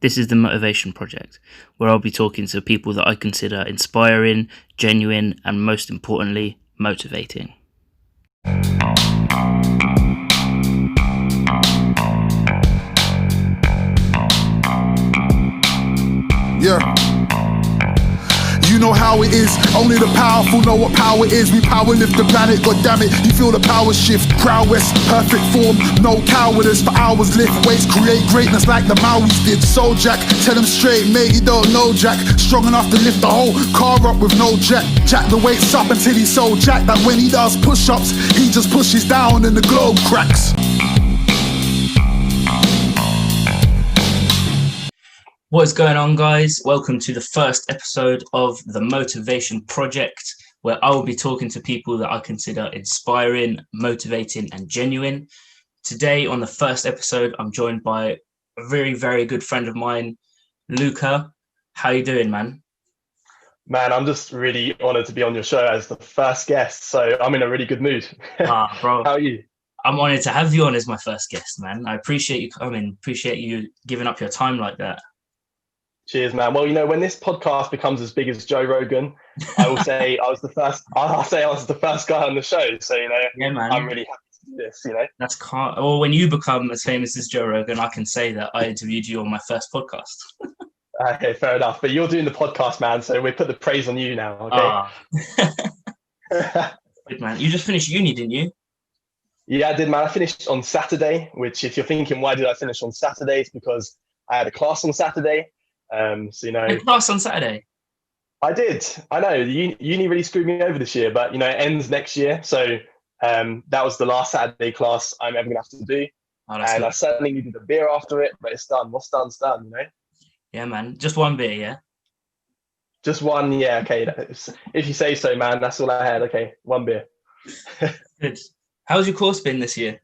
This is the Motivation Project, where I'll be talking to people that I consider inspiring, genuine, and most importantly, motivating. Yeah. You know how it is, only the powerful know what power is. We power lift the planet, god damn it, you feel the power shift. Prowess, perfect form, no cowardice. For hours lift weights, create greatness like the Maoris did. Soul Jack, tell him straight, mate, you don't know Jack. Strong enough to lift the whole car up with no jack. Jack the weights up until he's so jacked that when he does push-ups, he just pushes down and the globe cracks. What is going on, guys? Welcome to the first episode of the Motivation Project, where I will be talking to people that I consider inspiring, motivating, and genuine. Today, on the first episode, I'm joined by a very, very good friend of mine, Luca. How you doing, man? Man, I'm just really honored to be on your show as the first guest, so I'm in a really good mood. Bro. How are you? I'm honored to have you on as my first guest, man. I appreciate you coming, appreciate you giving up your time like that. Cheers, man. Well, you know, when this podcast becomes as big as Joe Rogan, I will say I was the first. I'll say I was the first guy on the show. So, you know, yeah, man. I'm really happy to do this. You know, that's well, when you become as famous as Joe Rogan, I can say that I interviewed you on my first podcast. Okay, fair enough. But you're doing the podcast, man. So we put the praise on you now. Okay. Good, man. You just finished uni, didn't you? Yeah, I did, man. I finished on Saturday. Which, if you're thinking, why did I finish on Saturday? It's because I had a class on Saturday. So, you know, a class on Saturday. I did. I know uni really screwed me over this year, but you know, it ends next year. So that was the last Saturday class I'm ever gonna have to do. And good. I certainly needed a beer after it, but it's done. What's done's done, you know? Yeah, man. Just one beer, yeah? Just one, yeah, okay. If you say so, man, that's all I had. Okay, one beer. Good. How's your course been this year?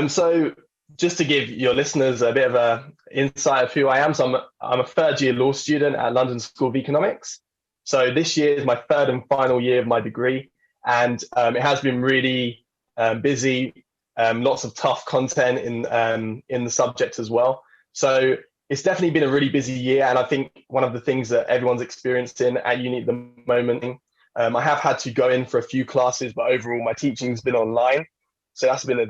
So just to give your listeners a bit of a insight of who I am. So I'm a third year law student at London School of Economics. So this year is my third and final year of my degree. And it has been really busy, lots of tough content in the subject as well. So it's definitely been a really busy year. And I think one of the things that everyone's experiencing at uni at the moment, I have had to go in for a few classes, but overall my teaching's been online. So that's been a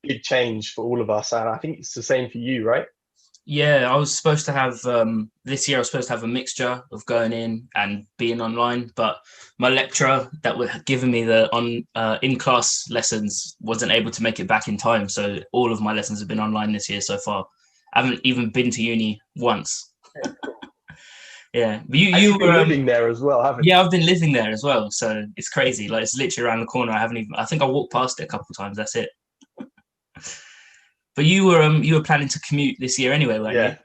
big change for all of us, and I think it's the same for you, right? Yeah, I was supposed to have this year I was supposed to have a mixture of going in and being online, but my lecturer that was giving me the in-class lessons wasn't able to make it back in time, so all of my lessons have been online this year so far. I haven't even been to uni once. Yeah, but you were living there as well, haven't you? Yeah, I've been living there as well, so it's crazy. Like, it's literally around the corner. I think I walked past it a couple of times. That's it. But you were planning to commute this year anyway, weren't you?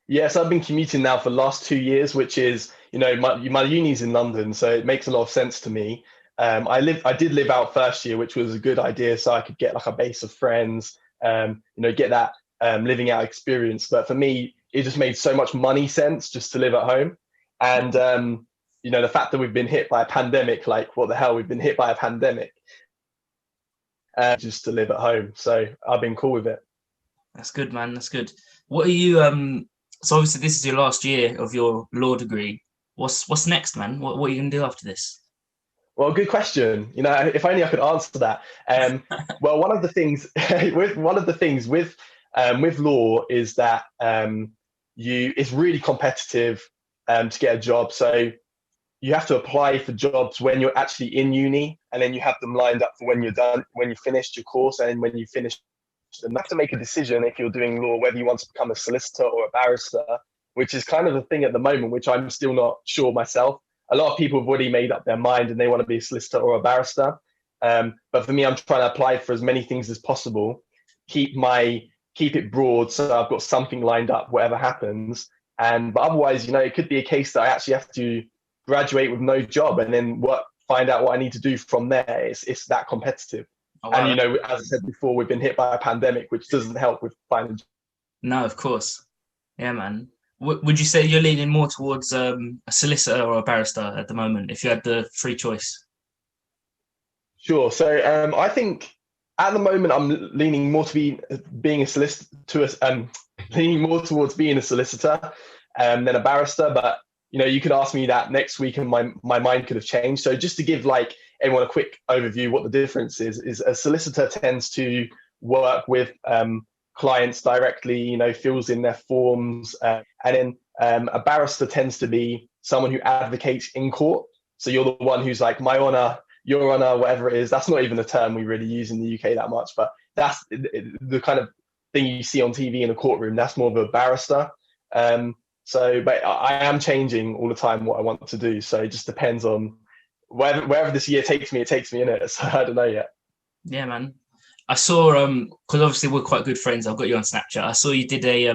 Yes, I've been commuting now for the last 2 years, which is, you know, my uni's in London, so it makes a lot of sense to me. I did live out first year, which was a good idea, so I could get like a base of friends, you know, get that living out experience. But for me, it just made so much money sense just to live at home. And you know, the fact that we've been hit by a pandemic, like what the hell, we've been hit by a pandemic, just to live at home. So I've been cool with it. That's good, man. That's good. What are you? So obviously this is your last year of your law degree. What's next, man? What are you gonna do after this? Well, good question. You know, if only I could answer that. Well, one of the things with law is that it's really competitive to get a job. So you have to apply for jobs when you're actually in uni, and then you have them lined up for when you're done, when you finished your course, and when you finish. You have to make a decision if you're doing law, whether you want to become a solicitor or a barrister, which is kind of the thing at the moment, which I'm still not sure myself. A lot of people have already made up their mind and they want to be a solicitor or a barrister. But for me, I'm trying to apply for as many things as possible, keep it broad so I've got something lined up, whatever happens. But otherwise, you know, it could be a case that I actually have to graduate with no job and then find out what I need to do from there. It's that competitive. Oh, wow. And, you know, as I said before, we've been hit by a pandemic, which doesn't help with finding. No, of course. Yeah, man. Would you say you're leaning more towards a solicitor or a barrister at the moment, if you had the free choice? Sure. So I think at the moment I'm leaning more to being a solicitor, leaning more towards being a solicitor than a barrister. But you could ask me that next week, and my mind could have changed. So just to give like everyone a quick overview, what the difference is a solicitor tends to work with clients directly, fills in their forms, and then a barrister tends to be someone who advocates in court. So you're the one who's like, my honor, your honor, whatever it is. That's not even a term we really use in the UK that much, but that's the kind of thing you see on TV in a courtroom. That's more of a barrister. But I am changing all the time what I want to do. So it just depends on wherever this year takes me, in it. So I don't know yet. Yeah, man. I saw because obviously we're quite good friends. I've got you on Snapchat. I saw you did a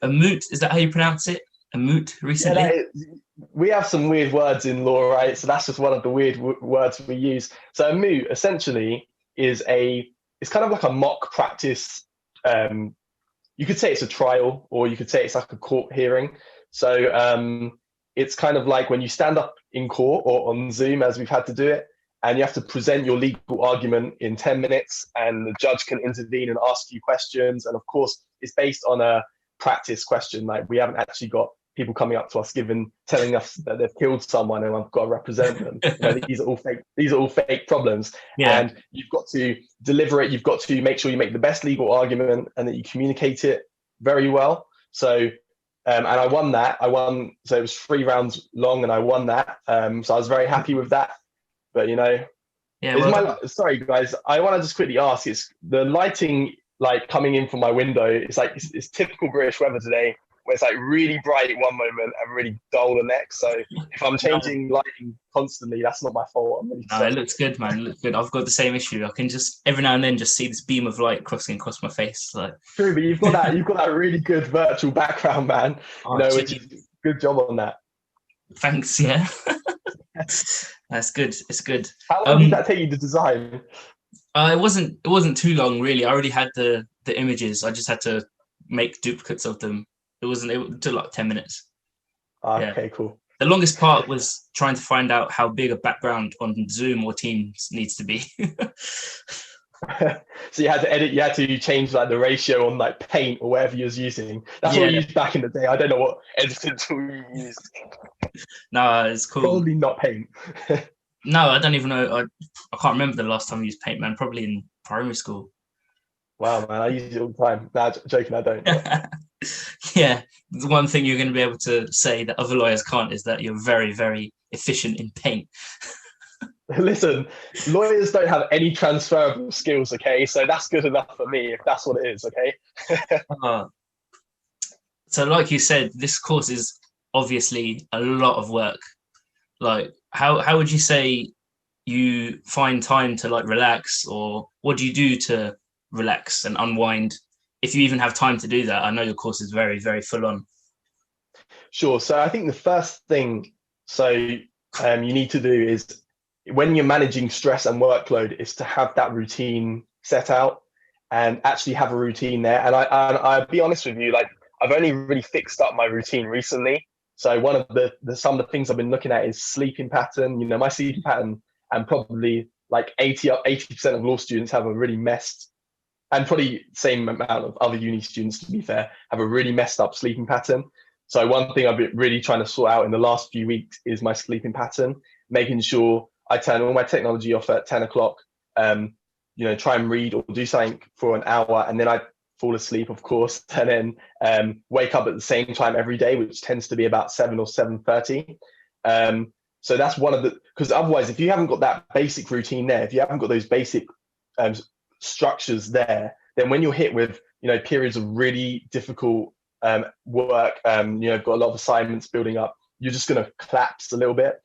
moot. Is that how you pronounce it? A moot recently? Yeah, we have some weird words in law, right? So that's just one of the weird words we use. So a moot essentially is it's kind of like a mock practice. You could say it's a trial, or you could say it's like a court hearing. So it's kind of like when you stand up in court or on Zoom, as we've had to do it, and you have to present your legal argument in 10 minutes, and the judge can intervene and ask you questions. And of course, it's based on a practice question. Like, we haven't actually got people coming up to us telling us that they've killed someone and I've got to represent them. These are all fake. These are all fake problems. Yeah. And you've got to deliver it. You've got to make sure you make the best legal argument and that you communicate it very well. So, and I won that. So it was 3 rounds long, and I won that. So I was very happy with that. But yeah. Sorry guys, I want to just quickly ask: is the lighting like coming in from my window? It's typical British weather today, where it's like really bright one moment and really dull the next. So if I'm changing lighting constantly, that's not my fault. No, it looks good, man. It looks good. I've got the same issue. I can just every now and then just see this beam of light crossing across my face. Like, true, but you've got that really good virtual background, man. Which is good job on that. Thanks. Yeah. That's good. It's good. How long did that take you to design? It wasn't too long, really. I already had the images. I just had to make duplicates of them. It took like 10 minutes. Okay, cool. The longest part was trying to find out how big a background on Zoom or Teams needs to be. So you had to edit. You had to change like the ratio on like Paint or whatever you was using. That's what we used back in the day. I don't know what editing tool you used. No, it's cool. Probably not Paint. No, I don't even know. I can't remember the last time I used Paint, man. Probably in primary school. Wow, man, I use it all the time. Nah, joking, I don't. Yeah, the one thing you're going to be able to say that other lawyers can't is that you're very, very efficient in Paint. Listen, lawyers don't have any transferable skills, okay? So that's good enough for me, if that's what it is, okay? So like you said, this course is obviously a lot of work. Like, how would you say you find time to like relax, or what do you do to relax and unwind, if you even have time to do that? I know your course is very, very full on. Sure. So I think the first thing you need to do is, when you're managing stress and workload, is to have that routine set out and actually have a routine there. And I'll be honest with you, like, I've only really fixed up my routine recently. So one of some of the things I've been looking at is sleeping pattern. My sleeping pattern, and probably like 80% of law students have a really messed, and probably same amount of other uni students, to be fair, have a really messed up sleeping pattern. So one thing I've been really trying to sort out in the last few weeks is my sleeping pattern, making sure I turn all my technology off at 10 o'clock, try and read or do something for an hour, and then I fall asleep, of course, and then wake up at the same time every day, which tends to be about 7 or 7:30. So that's one of because otherwise, if you haven't got that basic routine there, if you haven't got those basic structures there, then when you're hit with, periods of really difficult work, you've got a lot of assignments building up, you're just going to collapse a little bit,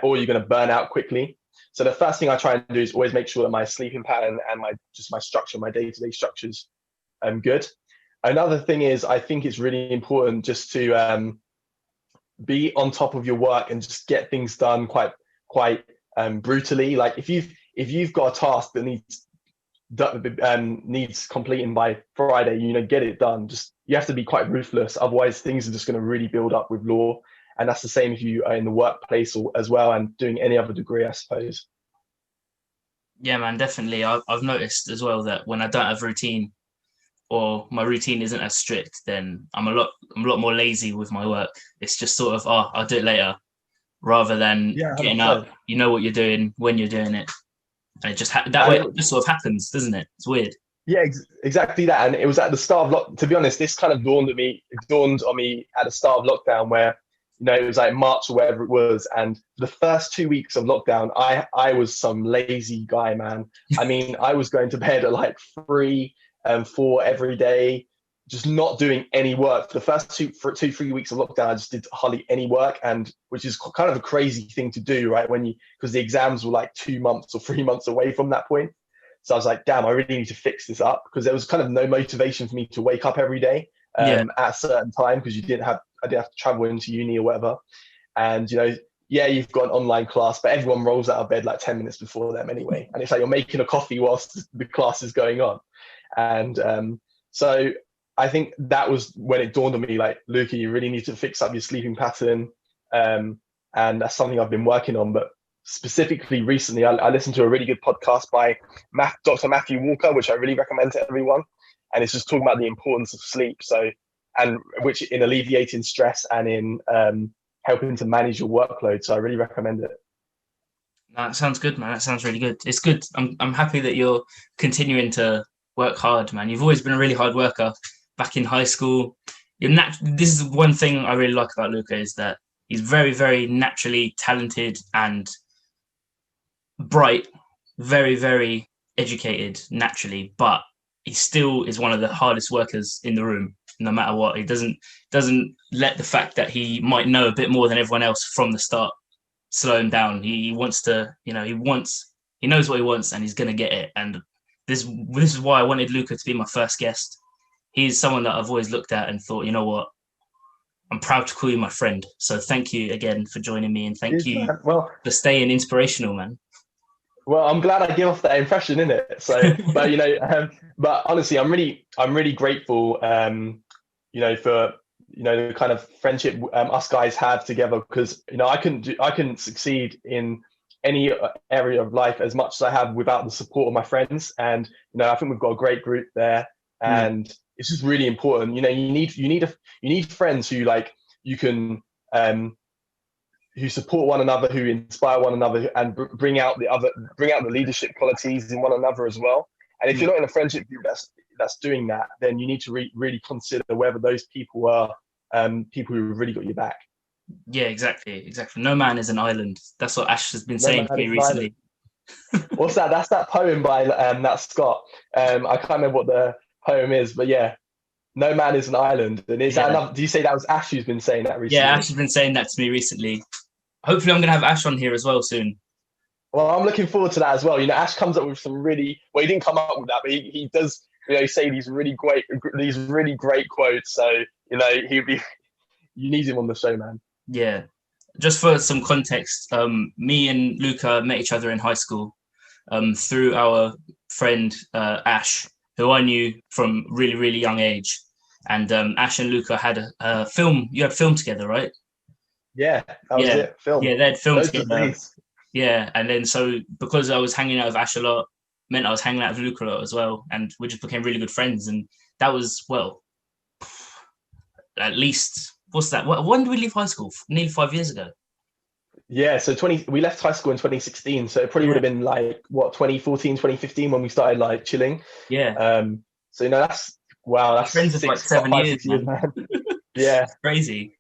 or you're going to burn out quickly. So the first thing I try and do is always make sure that my sleeping pattern and my structure, my day-to-day structures, good. Another thing is, I think it's really important just to be on top of your work and just get things done quite brutally. Like, if you've got a task that needs completing by Friday, get it done. You have to be quite ruthless, otherwise things are just going to really build up with law. And that's the same if you are in the workplace as well, and doing any other degree, I suppose. Yeah, man, definitely. I've noticed as well that when I don't have routine, or my routine isn't as strict, then I'm a lot more lazy with my work. It's just sort of, oh, I'll do it later, rather than Yeah, getting 100%. up. You know what you're doing when you're doing it, and it just that And way it just sort of happens, doesn't it? It's weird. yeah, exactly that. And it was at the start of to be honest, this kind of dawned on me at the start of lockdown, where it was like March or whatever it was, and the first 2 weeks of lockdown, I was some lazy guy, man. I mean, I was going to bed at like 3 and 4 every day, just not doing any work. The first 3 weeks of lockdown, I just did hardly any work, and which is kind of a crazy thing to do, right? Because the exams were like 2 months or 3 months away from that point. So I was like, damn, I really need to fix this up, because there was kind of no motivation for me to wake up every day Yeah, at a certain time, because I didn't have to travel into uni or whatever. And yeah, you've got an online class, but everyone rolls out of bed like 10 minutes before them anyway. And it's like you're making a coffee whilst the class is going on. And so I think that was when it dawned on me, like, Luca, you really need to fix up your sleeping pattern. And that's something I've been working on. But specifically recently, I listened to a really good podcast by Dr. Matthew Walker, which I really recommend to everyone. And it's just talking about the importance of sleep. So, and which in alleviating stress and in helping to manage your workload. So I really recommend it. that sounds good, man. That sounds really good. It's good. I'm happy that you're continuing to work hard, man. You've always been a really hard worker. Back in high school, this is one thing I really like about Luca, is that he's very, very naturally talented and bright, very, very educated naturally, but he still is one of the hardest workers in the room, no matter what. He doesn't let the fact that he might know a bit more than everyone else from the start slow him down. He wants to, he knows what he wants, and he's gonna get it. And this is why I wanted Luca to be my first guest. He's someone that I've always looked at and thought, you know what, I'm proud to call you my friend. So thank you again for joining me, and thank you for staying inspirational, man. Well, I'm glad I give off that impression, in it. So, but but honestly, I'm really grateful, for the kind of friendship us guys have together, because I couldn't succeed in any area of life as much as I have without the support of my friends. And I think we've got a great group there, and it's just really important. You need friends who you can who support one another, who inspire one another, and bring out the leadership qualities in one another as well. And if you're not in a friendship group that's doing that, then you need to really consider whether those people are people who really got your back. Yeah, exactly. No man is an island. That's what Ash has been saying to me recently. What's that? That's that poem by that Scott. I can't remember what the poem is, but yeah, no man is an island. And is that enough? Do you say that was Ash who's been saying that recently? Yeah, Ash has been saying that to me recently. Hopefully, I'm going to have Ash on here as well soon. Well, I'm looking forward to that as well. Ash comes up with some really, well, he didn't come up with that, but he does, say these really great quotes. So, you need him on the show, man. Yeah. Just for some context, me and Luca met each other in high school through our friend Ash, who I knew from really, really young age. And Ash and Luca had a film. You had film together, right? Yeah, that was it. Film. Yeah, they had film together. Yeah, and then so because I was hanging out with Ash a lot, meant I was hanging out with Luca a lot as well, and we just became really good friends. And that was, well, at least, what's that? When did we leave high school? Nearly 5 years ago. Yeah, so we left high school in 2016, so it probably would have been 2014, 2015 when we started chilling. Yeah. So that's wow, that's friends for 7 years, man. Yeah, it's crazy.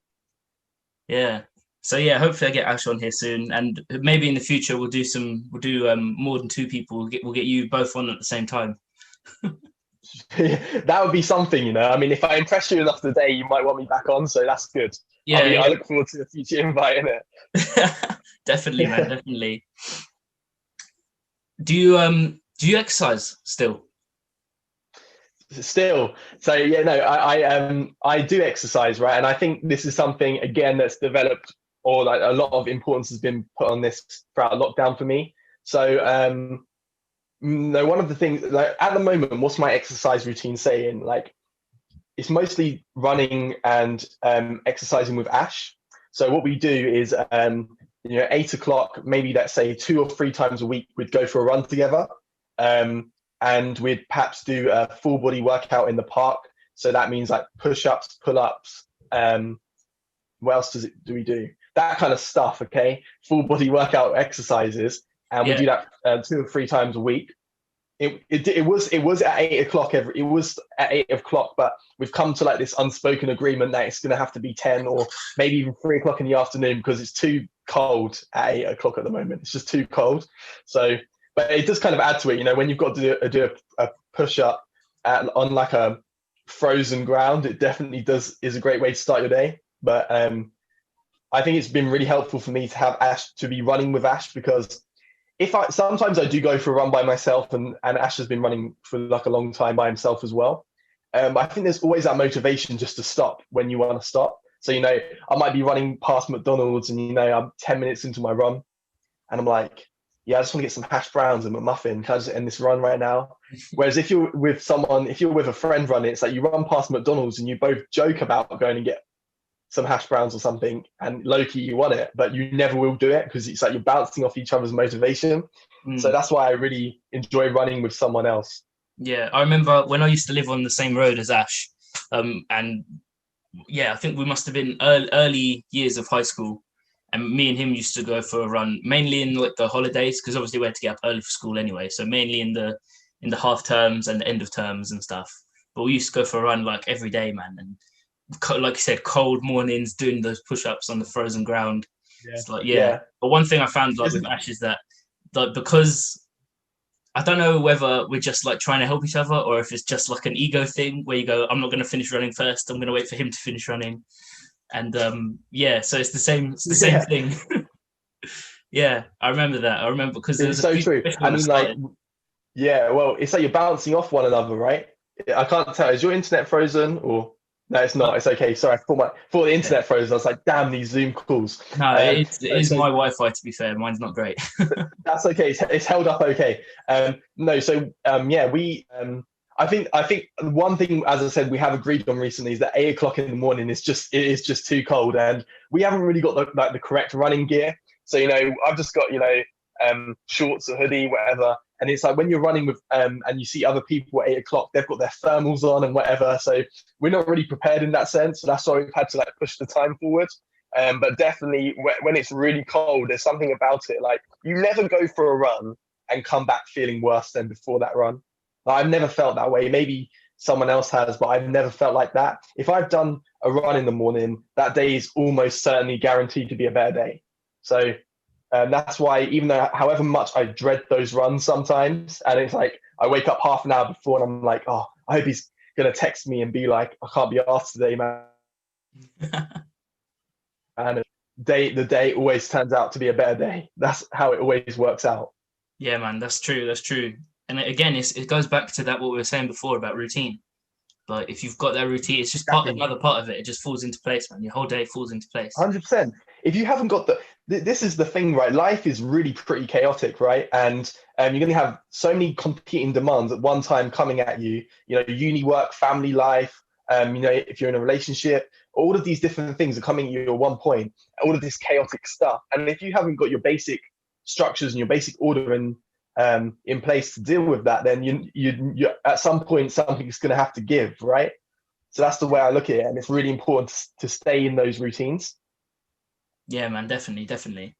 Yeah. So yeah, hopefully I get Ash on here soon, and maybe in the future we'll do more than 2 people. We'll get you both on at the same time. That would be something, I mean, if I impress you enough today, you might want me back on, so that's good. Yeah, I look forward to the future invite, innit? Definitely, man, definitely. Do you exercise still? So yeah, no, I do exercise, right? And I think this is something, again, that's developed, or a lot of importance has been put on this throughout lockdown for me. So one of the things, at the moment, what's my exercise routine saying? It's mostly running and exercising with Ash. So what we do is 8 o'clock, maybe let's say 2 or 3 times a week, we'd go for a run together. and we'd perhaps do a full body workout in the park. So that means like push-ups, pull-ups. What else do we do? That kind of stuff. Okay, full body workout exercises, and we do that 2 or 3 times a week. It was at 8 o'clock it was at 8 o'clock, but we've come to like this unspoken agreement that it's going to have to be 10 or maybe even 3 o'clock in the afternoon, because it's too cold at 8 o'clock at the moment. It's just too cold. So, but it does kind of add to it, when you've got to do a push up on like a frozen ground. It definitely is a great way to start your day. But I think it's been really helpful for me to have Ash, to be running with Ash, because sometimes I do go for a run by myself, and Ash has been running for like a long time by himself as well. I think there's always that motivation just to stop when you want to stop. So, I might be running past McDonald's and, I'm 10 minutes into my run and I'm like, yeah, I just want to get some hash browns and a muffin. Can I just end this run right now? Whereas if you're with a friend running, it's like you run past McDonald's and you both joke about going and get some hash browns or something, and low-key you want it, but you never will do it because it's like you're bouncing off each other's motivation. So that's why I really enjoy running with someone else. Yeah, I remember when I used to live on the same road as Ash, and yeah, I think we must have been early years of high school, and me and him used to go for a run mainly in like the holidays, because obviously we had to get up early for school anyway, so mainly in the half terms and the end of terms and stuff. But we used to go for a run like every day, man, and like you said, cold mornings, doing those push-ups on the frozen ground. Yeah. It's like, yeah. But one thing I found like with Ash is that, like, because I don't know whether we're just like trying to help each other, or if it's just like an ego thing where you go, I'm not going to finish running first, I'm going to wait for him to finish running. And so it's the same thing. Yeah, I remember that. I remember because it's so true. I mean, like, yeah, well, it's like you're bouncing off one another, right? I can't tell. Is your internet frozen or? No, it's not. It's okay. Sorry, I thought the internet froze. I was like, damn, these Zoom calls. No, it is my Wi-Fi, to be fair. Mine's not great. That's okay. It's held up okay. No, so we. I think one thing, as I said, we have agreed on recently is that 8 o'clock in the morning is just too cold, and we haven't really got the correct running gear. So I've just got shorts, a hoodie, whatever. And it's like when you're running with and you see other people at 8 o'clock, they've got their thermals on and whatever. So we're not really prepared in that sense. So that's why we've had to like push the time forward. But definitely when it's really cold, there's something about it. Like you never go for a run and come back feeling worse than before that run. Like, I've never felt that way. Maybe someone else has, but I've never felt like that. If I've done a run in the morning, that day is almost certainly guaranteed to be a better day. So that's why, even though however much I dread those runs sometimes, and it's like I wake up half an hour before and I'm like, oh, I hope he's gonna text me and be like, I can't be asked today, man. And the day always turns out to be a better day. That's how it always works out. Yeah, man, that's true. That's true. And again, it goes back to that what we were saying before about routine. But if you've got that routine, it's just another part of it. It just falls into place, man. Your whole day falls into place. 100%. If you haven't got this is the thing, right? Life is really pretty chaotic, right? And you're going to have so many competing demands at one time coming at you. Uni work, family life. If you're in a relationship, all of these different things are coming at you at one point. All of this chaotic stuff, and if you haven't got your basic structures and your basic order in place to deal with that, then you at some point something's going to have to give, right? So that's the way I look at it, and it's really important to stay in those routines. Yeah, man, definitely.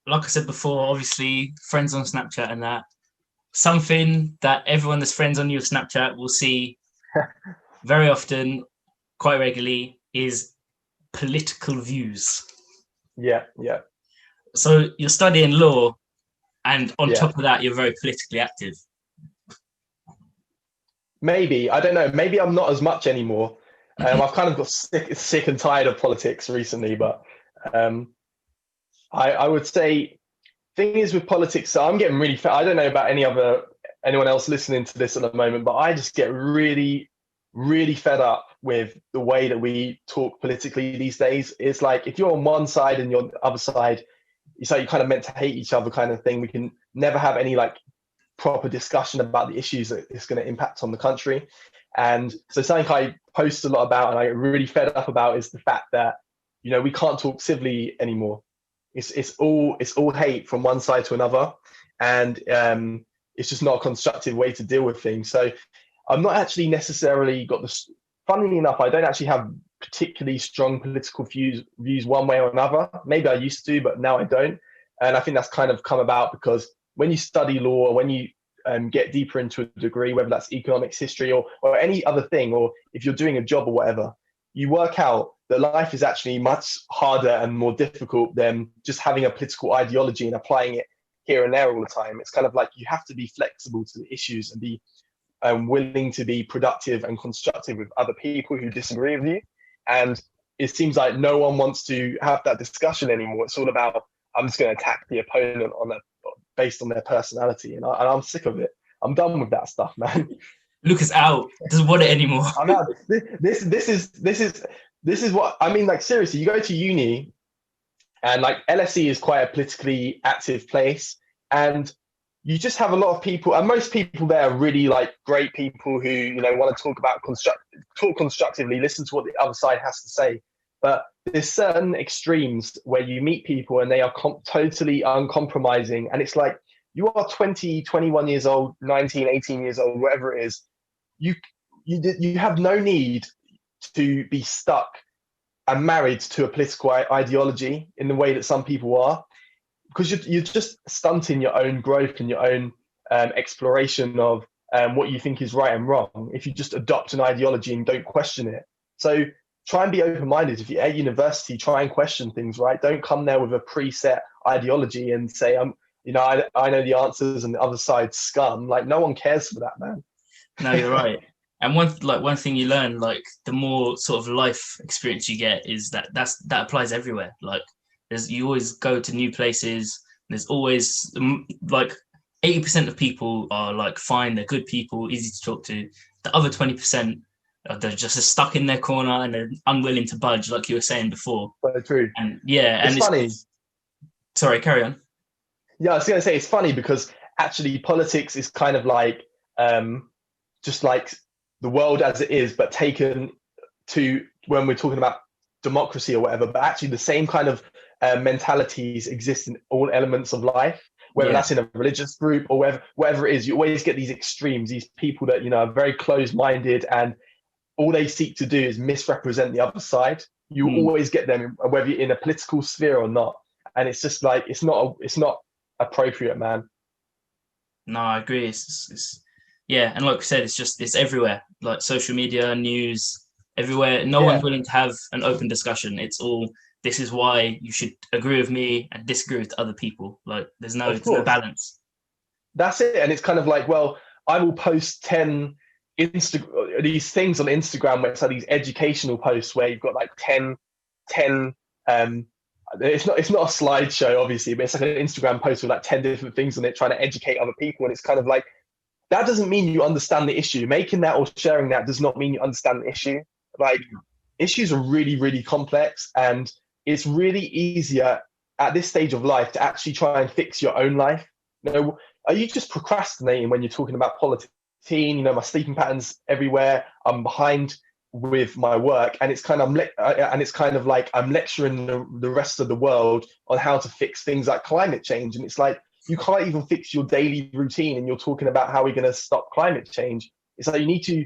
Like I said before, obviously friends on Snapchat and that. Something that everyone that's friends on your Snapchat will see very often, quite regularly, is political views. Yeah. So you're studying law, and on top of that, you're very politically active. Maybe, I don't know. Maybe I'm not as much anymore. I've kind of got sick and tired of politics recently, but I would say, thing is with politics, so I'm getting really I don't know about anyone else listening to this at the moment, but I just get really, really fed up with the way that we talk politically these days. It's like if you're on one side and you're on the other side, it's like you're kind of meant to hate each other kind of thing. We can never have any like proper discussion about the issues that it's going to impact on the country. And so something I post a lot about and I get really fed up about is the fact that we can't talk civilly anymore. It's all hate from one side to another, and it's just not a constructive way to deal with things. So I'm not actually necessarily got this. Funnily enough, I don't actually have particularly strong political views one way or another. Maybe I used to, but now I don't. And I think that's kind of come about because when you study law, or when you get deeper into a degree, whether that's economics, history, or any other thing, or if you're doing a job or whatever, you work out that life is actually much harder and more difficult than just having a political ideology and applying it here and there all the time. It's kind of like you have to be flexible to the issues and be willing to be productive and constructive with other people who disagree with you. And it seems like no one wants to have that discussion anymore. It's all about, I'm just going to attack the opponent based on their personality. And I'm sick of it. I'm done with that stuff, man. Luca's out. Doesn't want it anymore. I'm out. This is what I mean. Like, seriously, you go to uni, and like LSE is quite a politically active place, and you just have a lot of people, and most people there are really like great people who want to talk constructively, listen to what the other side has to say. But there's certain extremes where you meet people and they are totally uncompromising, and it's like you are 20, 21 years old, 19, 18 years old, whatever it is. You have no need to be stuck and married to a political ideology in the way that some people are, because you're just stunting your own growth and your own exploration of what you think is right and wrong if you just adopt an ideology and don't question it. So try and be open-minded. If you're at university, try and question things, right? Don't come there with a preset ideology and say, I know the answers and the other side's scum. Like, no one cares for that, man. No, you're right. And one thing you learn, like the more sort of life experience you get, is that applies everywhere. Like you always go to new places. There's always like 80% of people are like fine, they're good people, easy to talk to. The other 20%, they're just stuck in their corner and they're unwilling to budge, like you were saying before. Very true. And yeah, it's funny. Sorry, carry on. Yeah, I was going to say it's funny because actually politics is kind of like just like the world as it is, but taken to when we're talking about democracy or whatever. But actually, the same kind of mentalities exist in all elements of life, whether that's in a religious group or whatever it is. You always get these extremes, these people that are very closed-minded, and all they seek to do is misrepresent the other side. You always get them, whether you're in a political sphere or not. And it's just like it's not appropriate, man. No, I agree. It's and like we said, it's everywhere. Like social media, news, everywhere. No one's willing to have an open discussion. It's all, this is why you should agree with me and disagree with other people. Like there's no balance. That's it. And it's kind of like, well, I will post 10 these things on Instagram where it's like these educational posts where you've got like 10 it's not a slideshow obviously, but it's like an Instagram post with like 10 different things on it trying to educate other people. And it's kind of like, that doesn't mean you understand the issue. Making that or sharing that does not mean you understand the issue. Like issues are really, really complex, and it's really easier at this stage of life to actually try and fix your own life. Are you just procrastinating when you're talking about politics? My sleeping patterns everywhere. I'm behind with my work, and it's kind of like I'm lecturing the rest of the world on how to fix things like climate change, and it's like you can't even fix your daily routine, and you're talking about how we're going to stop climate change. It's like you need to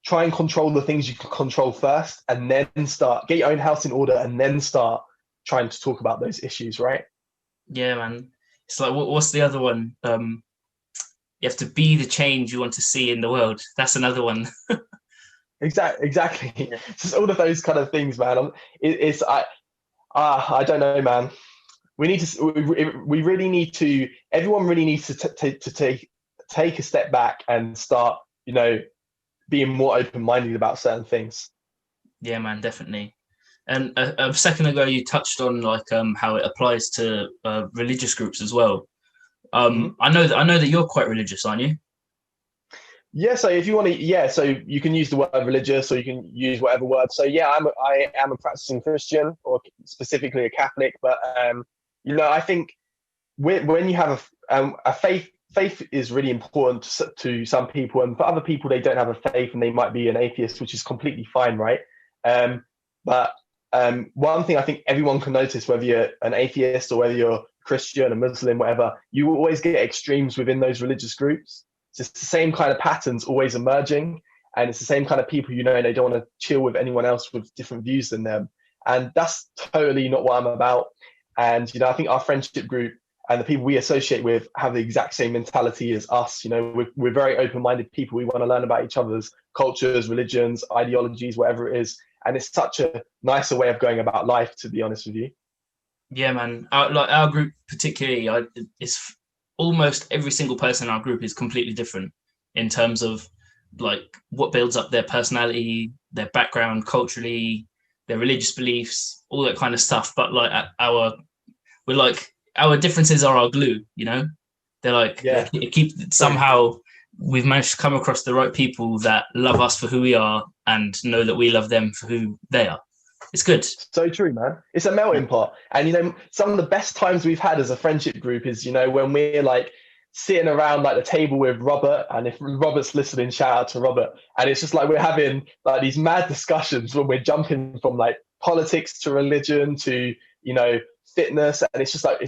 try and control the things you can control first, and then get your own house in order, and then start trying to talk about those issues, right? Yeah, man. It's like, what's the other one? You have to be the change you want to see in the world. That's another one. Exactly. It's just all of those kind of things, man. I don't know, man. We really need to. Everyone really needs to take a step back and start, being more open-minded about certain things. Yeah, man, definitely. And a second ago, you touched on like how it applies to religious groups as well. I know that you're quite religious, aren't you? Yeah. So if you want to, so you can use the word religious, or you can use whatever word. So yeah, I am a practicing Christian, or specifically a Catholic. But I think when you have a faith is really important to some people, and for other people they don't have a faith and they might be an atheist, which is completely fine, right? But one thing I think everyone can notice, whether you're an atheist or whether you're Christian, a Muslim, whatever, you always get extremes within those religious groups. So it's the same kind of patterns always emerging. And it's the same kind of people, they don't want to chill with anyone else with different views than them. And that's totally not what I'm about. And, I think our friendship group and the people we associate with have the exact same mentality as us. We're very open-minded people. We want to learn about each other's cultures, religions, ideologies, whatever it is. And it's such a nicer way of going about life, to be honest with you. Yeah, man. Our group particularly, it's almost every single person in our group is completely different in terms of like what builds up their personality, their background, culturally, their religious beliefs, all that kind of stuff. But like our differences are our glue, They're like, yeah, they keep somehow we've managed to come across the right people that love us for who we are and know that we love them for who they are. It's good. So true, man. It's a melting pot. And, some of the best times we've had as a friendship group is, when we're like sitting around like the table with Robert. And if Robert's listening, shout out to Robert. And it's just like we're having like these mad discussions when we're jumping from like politics to religion to, fitness. And it's just like,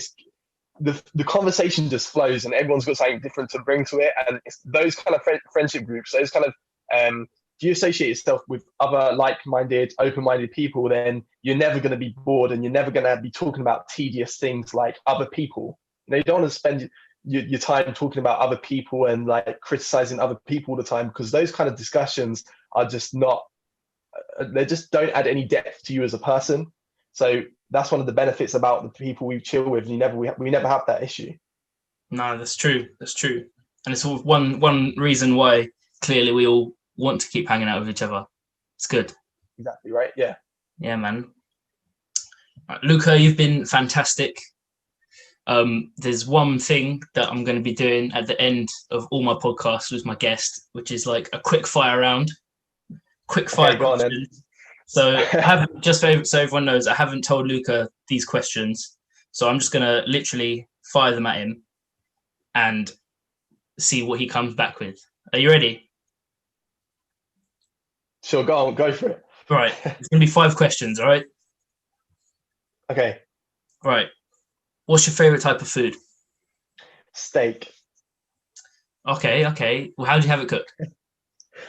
the conversation just flows and everyone's got something different to bring to it. And it's those kind of friendship groups, those kind of, if you associate yourself with other like-minded, open-minded people, then you're never going to be bored and you're never going to be talking about tedious things like other people. You don't want to spend your time talking about other people and like criticizing other people all the time, because those kind of discussions are just not, they just don't add any depth to you as a person. So that's one of the benefits about the people we chill with. We never have that issue. No, that's true. That's true. And it's all one reason why clearly we all want to keep hanging out with each other. It's good. Exactly right. Yeah. Yeah, man. Right, Luca, you've been fantastic. There's one thing that I'm going to be doing at the end of all my podcasts with my guest, which is like a quick fire round. Quick fire questions. So so everyone knows, I haven't told Luca these questions. So I'm just going to literally fire them at him and see what he comes back with. Are you ready? Sure, go for it. Right. It's going to be 5 questions, all right? Okay. Right. What's your favorite type of food? Steak. Okay. Well, how do you have it cooked?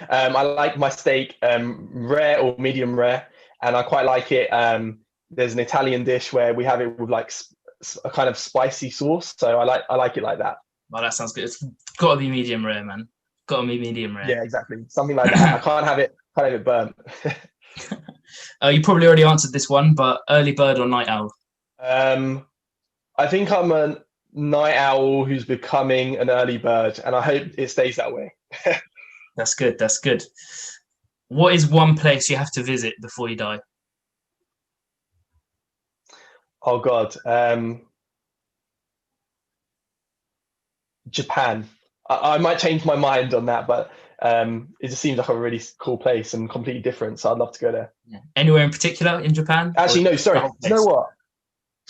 I like my steak rare or medium rare, and I quite like it. There's an Italian dish where we have it with like a kind of spicy sauce, so I like it like that. Well, that sounds good. It's got to be medium rare, man. Got to be medium rare. Yeah, exactly. Something like that. I can't have it burnt. You probably already answered this one, but early bird or night owl? I think I'm a night owl who's becoming an early bird, and I hope it stays that way. That's good. What is one place you have to visit before you die? Oh God, Japan. I might change my mind on that, but it just seems like a really cool place and completely different. So I'd love to go there. Yeah. Anywhere in particular in Japan? Actually, no, sorry. Do you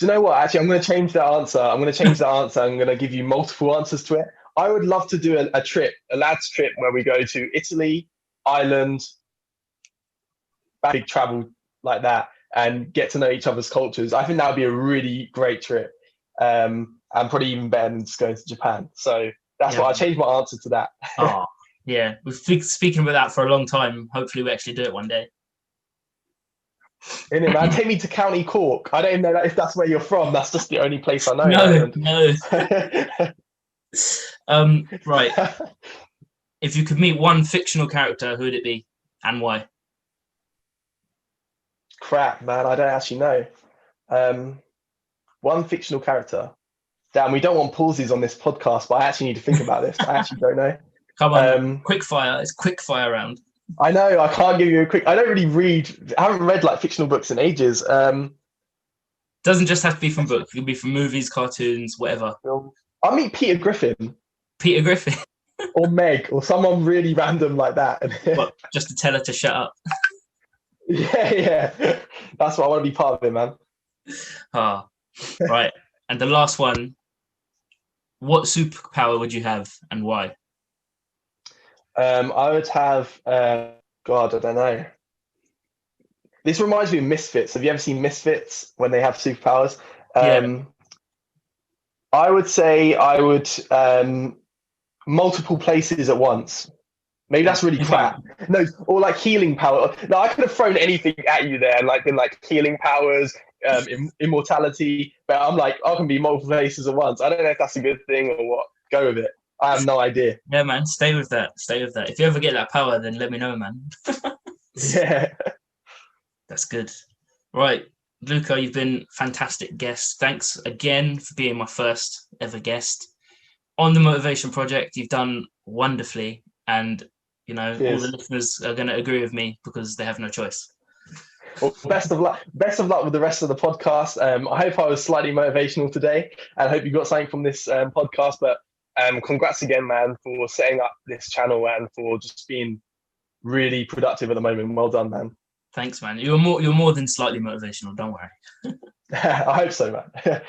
know what? Actually, I'm going to change that answer. I'm going to give you multiple answers to it. I would love to do a trip, a lads trip where we go to Italy, Ireland, big travel like that, and get to know each other's cultures. I think that would be a really great trip, and probably even better than just going to Japan. So that's what I changed my answer to that. Oh, yeah. We've been speaking about that for a long time. Hopefully we actually do it one day. Innit, man? Take me to County Cork. I don't even know if that's where you're from. That's just the only place I know. No. Right. If you could meet one fictional character, who would it be and why? Crap, man. I don't actually know. One fictional character. Damn, we don't want pauses on this podcast, but I actually need to think about this. I actually don't know. Come on, quick fire. It's quick fire round. I know. I can't give you a quick. I don't really read. I haven't read like fictional books in ages. Doesn't just have to be from books. It can be from movies, cartoons, whatever. I'll meet Peter Griffin. Peter Griffin. Or Meg, or someone really random like that. What, just to tell her to shut up? Yeah. That's what I want to be part of it, man. Right. And the last one. What superpower would you have and why? I would have, God, I don't know. This reminds me of Misfits. Have you ever seen Misfits when they have superpowers? Yeah. I would say I would multiple places at once. Maybe that's really crap. No, or like healing power. No, I could have thrown anything at you there, like been like healing powers, immortality. But I'm like, I can be multiple places at once. I don't know if that's a good thing or what. Go with it. I have no idea. Yeah, man, stay with that. Stay with that. If you ever get that power, then let me know, man. Yeah. That's good. Right, Luca, you've been a fantastic guest. Thanks again for being my first ever guest. On the Motivation Project, you've done wonderfully. And, you know, Cheers. all the listeners are going to agree with me because they have no choice. Well, best of luck. Best of luck with the rest of the podcast. I hope I was slightly motivational today, and I hope you got something from this podcast. But congrats again, man, for setting up this channel and for just being really productive at the moment. Well done, man. Thanks, man. You're more than slightly motivational. Don't worry. I hope so, man.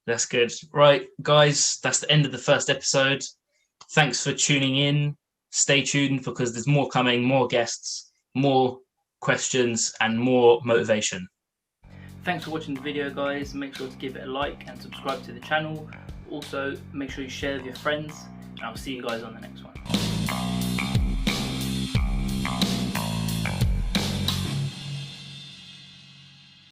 That's good. Right, guys, that's the end of the first episode. Thanks for tuning in. Stay tuned because there's more coming, more guests, more questions, and more motivation. Thanks for watching the video, guys. Make sure to give it a like and subscribe to the channel. Also, make sure you share with your friends, and I'll see you guys on the next one.